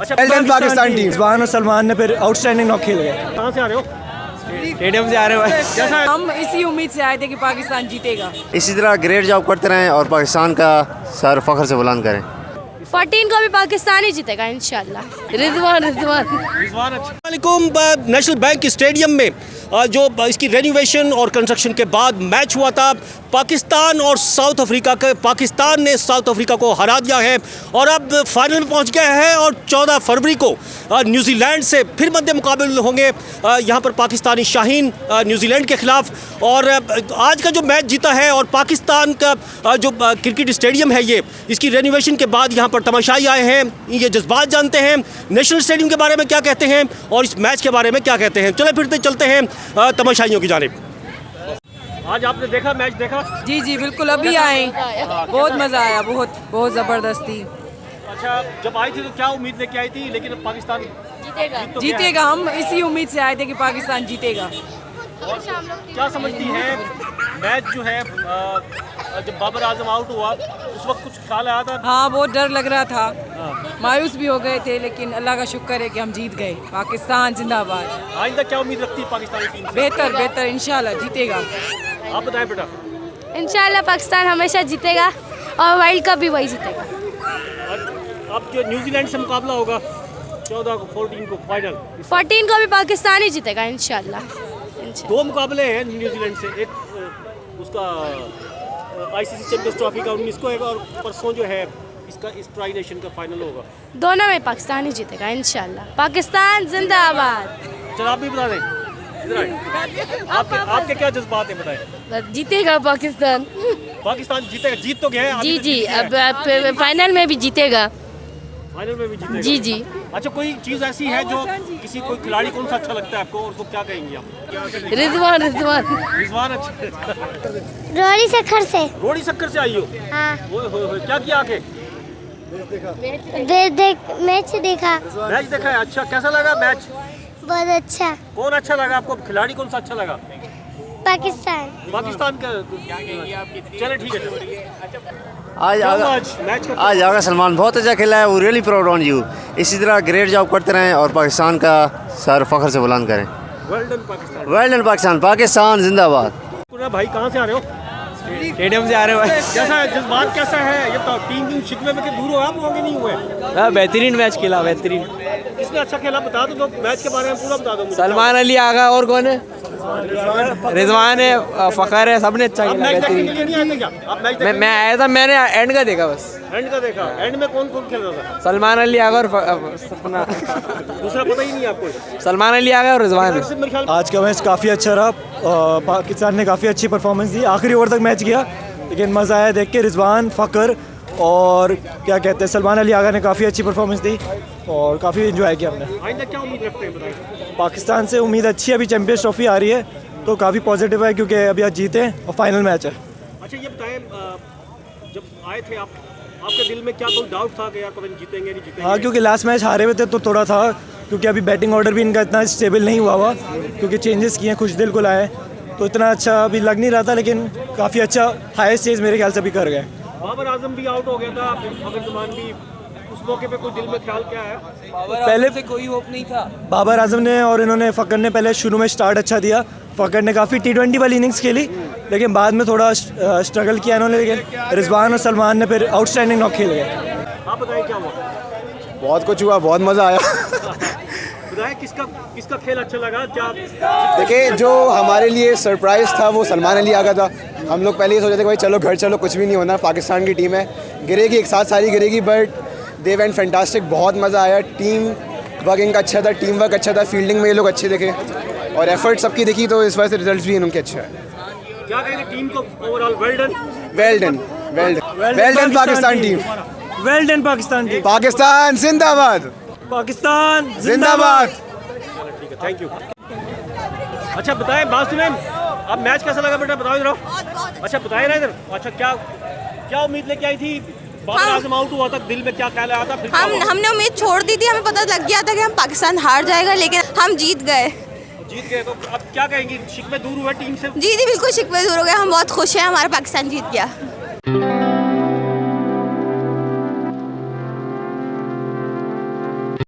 अच्छा, well Pakistan team. Rizwan और सलमान ने फिर आउटस्टैंडिंग नॉक खेल गए। कहाँ से आ रहे हो? स्टेडियम से आ रहे हो? कैसा है? हम इसी उम्मीद से आए थे कि पाकिस्तान जीतेगा। इसी तरह ग्रेट जॉब करते रहें और पाकिस्तान का सर फख्र से बुलंद करें। 14 को भी पाकिस्तान ही जीतेगा इंशाल्लाह। रिजवान वालेकुम। नेशनल बैंक स्टेडियम में जो इसकी रेनोवेशन और कंस्ट्रक्शन के बाद मैच हुआ था पाकिस्तान और साउथ अफ्रीका के, पाकिस्तान ने साउथ अफ्रीका को हरा दिया है और अब फाइनल में पहुंच गया है और 14 फरवरी को न्यूजीलैंड से फिर मध्य मुकाबले होंगे यहां पर पाकिस्तानी शाहीन न्यूजीलैंड के खिलाफ। और आज का जो मैच जीता है और पाकिस्तान का जो क्रिकेट स्टेडियम है ये, इसकी रेनोवेशन के बाद यहाँ पर तमाशाई आए हैं, ये जज्बात जानते हैं नेशनल स्टेडियम के बारे में क्या कहते हैं और इस मैच के बारे में क्या कहते हैं। चले फिरते चलते हैं तमाशाइयों की जानिब। आज आपने देखा मैच देखा? जी जी बिल्कुल, अभी आए, बहुत मज़ा आया, बहुत ज़बरदस्ती। अच्छा, जब आई थी तो क्या उम्मीद लेके आई थी, लेकिन अब पाकिस्तान जीतेगा। हम इसी उम्मीद से आए थे कि पाकिस्तान जीतेगा। क्या समझती हैं मैच जो है जब बाबर आजम आउट हुआ उस वक्त कुछ ख्याल आया था? हाँ, बहुत डर लग रहा था, मायूस भी हो गए थे, लेकिन अल्लाह का शुक्र है कि हम जीत गए। पाकिस्तान जिंदाबाद। आइंदा क्या उम्मीद रखती है पाकिस्तानी टीम से? बेहतर इंशाल्लाह जीतेगा। आप बताएं बेटा। इंशाल्लाह पाकिस्तान हमेशा जीतेगा और वर्ल्ड कप भी वही जीतेगा। अब जो न्यूजीलैंड से मुकाबला होगा 14 को 14 को फाइनल, 14 को भी पाकिस्तान ही जीतेगा इंशाल्लाह। दो मुकाबले हैं न्यूजीलैंड से, एक उसका आईसीसी चैंपियंस ट्रॉफी का 19 को है और परसों जो है इसका इस ट्राई नेशन का फाइनल होगा। दोनों में पाकिस्तान ही जीतेगा इंशाल्लाह। पाकिस्तान जिंदाबाद। चलो आप भी बता दें, इधर आए। आपके क्या जज्बात है बताएं? जीतेगा पाकिस्तान। पाकिस्तान जीतेगा, जीत तो गया है जी जी, अब फाइनल में भी जीतेगा। फाइनल में भी जीतेगा। जी जी। अच्छा, कोई चीज़ ऐसी है जो किसी कोई खिलाड़ी कौन सा अच्छा लगता है आपको और उसको क्या कहेंगे आप? रिजवान। रिजवान अच्छा। रोड़ी शक्कर से। रोड़ी शक्कर से आई हो? हाँ। क्या किया आके? मैच देखा। मैच देखा है। अच्छा, कैसा लगा मैच? बहुत अच्छा। कौन अच्छा लगा आपको? खिलाड़ी कौन सा अच्छा लगा? पाकिस्तान का। चले ठीक है। आज आगा सलमान बहुत अच्छा खेला है, वो रियली प्राउड ऑन यू। इसी तरह ग्रेट जॉब करते रहें और पाकिस्तान का सर फख्र से बुलंद करें। Well done Pakistan. Well done Pakistan. Pakistan जिंदाबाद। भाई कहाँ से आ रहे हो? स्टेडियम से आ रहे हो? कैसा है जज्बात, कैसा है? ये तो टीम शिकवे में के दूर हो आप लोगों के नहीं हुए? हाँ, बेहतरीन मैच खेला, बेहतरीन। किसने अच्छा खेला बता दो, तो मैच के बारे में पूरा बता दो मुझे। सलमान अली आगा और कौन है? रिजवान है, फ़खर है, सबने अच्छा खेला, बेहतरीन। मैं आया था, मैंने एंड का देखा बस। एंड का देखा? एंड में कौन कौन खेल रहा था? सलमान अली आगा और सपना दूसरा पता ही नहीं आपको? सलमान अली आगा और रिजवान। आज का मैच काफ़ी अच्छा रहा, पाकिस्तान ने काफ़ी अच्छी परफॉर्मेंस दी, आखिरी ओवर तक मैच किया, लेकिन मज़ा आया देख के। रिजवान, फ़खर और क्या कहते हैं सलमान अली आगा ने काफ़ी अच्छी परफॉर्मेंस दी और काफ़ी एंजॉय किया हमने। आइंदा क्या उम्मीद रखते हैं बताइए? पाकिस्तान से उम्मीद अच्छी है, अभी चैंपियंस ट्रॉफी आ रही है तो काफ़ी पॉजिटिव है क्योंकि अभी आज जीते हैं और फाइनल मैच है। अच्छा, ये बताएं, जब आए थे आप, आपके दिल में क्या कोई डाउट था कि यार पता नहीं जीतेंगे नहीं जीतेंगे? हाँ, क्योंकि लास्ट मैच हारे हुए थे तो थोड़ा था, क्योंकि अभी बैटिंग ऑर्डर भी इनका इतना स्टेबल नहीं हुआ क्योंकि चेंजेस किए, खुश दिल को लाए, तो इतना अच्छा अभी लग नहीं रहा था, लेकिन काफ़ी अच्छा हाईएस्ट स्टेज मेरे ख्याल से अभी कर गए। बाबर आजम भी आउट हो गया था, मगर जमान भी, उस मौके पे कोई दिल में ख्याल क्या है? पहले से कोई होप नहीं था। बाबर आजम ने और इन्होंने फ़खर ने पहले शुरू में स्टार्ट अच्छा दिया, फ़खर ने काफ़ी T20 वाली इनिंग्स खेली, लेकिन बाद में थोड़ा स्ट्रगल किया इन्होंने, लेकिन रिजवान और सलमान ने फिर आउटस्टैंडिंग नॉक खेल गए। आप बताएं क्या हुआ? बहुत कुछ हुआ, बहुत मज़ा आया। बताएं किसका खेल अच्छा लगा? क्या देखिए, जो हमारे लिए सरप्राइज़ था वो सलमान अली आगा था। हम लोग पहले ही सोचे थे कि भाई चलो घर चलो, कुछ भी नहीं होना, पाकिस्तान की टीम है, गिरेगी एक साथ सारी गिरेगी, बट दे वेंट फैंटास्टिक। बहुत मज़ा आया, टीम वर्क इनका अच्छा था, टीम वर्क अच्छा था, फील्डिंग में ये लोग अच्छे दिखे और एफर्ट सबकी देखी, तो इस वजह से रिजल्ट भी इनके अच्छे हैं। क्या कहेंगे टीम को overall? Well done. Well done, well done, well done Pakistan team. Well done Pakistan team. Pakistan जिंदाबाद। पाकिस्तान जिंदाबाद। ठीक है, थैंक यू। अच्छा बताएं, बात सुनें, अब मैच कैसा लगा बेटा? बताओ इधर। अच्छा बताएं ना इधर। अच्छा, क्या उम्मीद लेके आई थी? बाबर आजम आउट हुआ था, दिल में क्या ख्याल आया था? हमने उम्मीद छोड़ दी थी, हमें पता लग गया था कि हम पाकिस्तान हार जाएगा, लेकिन हम जीत गए। तो अब क्या कहेंगे? शिकवे दूर हुए टीम से? जी बिल्कुल, शिकवे दूर हो गए, हम बहुत खुश हैं, हमारा पाकिस्तान जीत गया।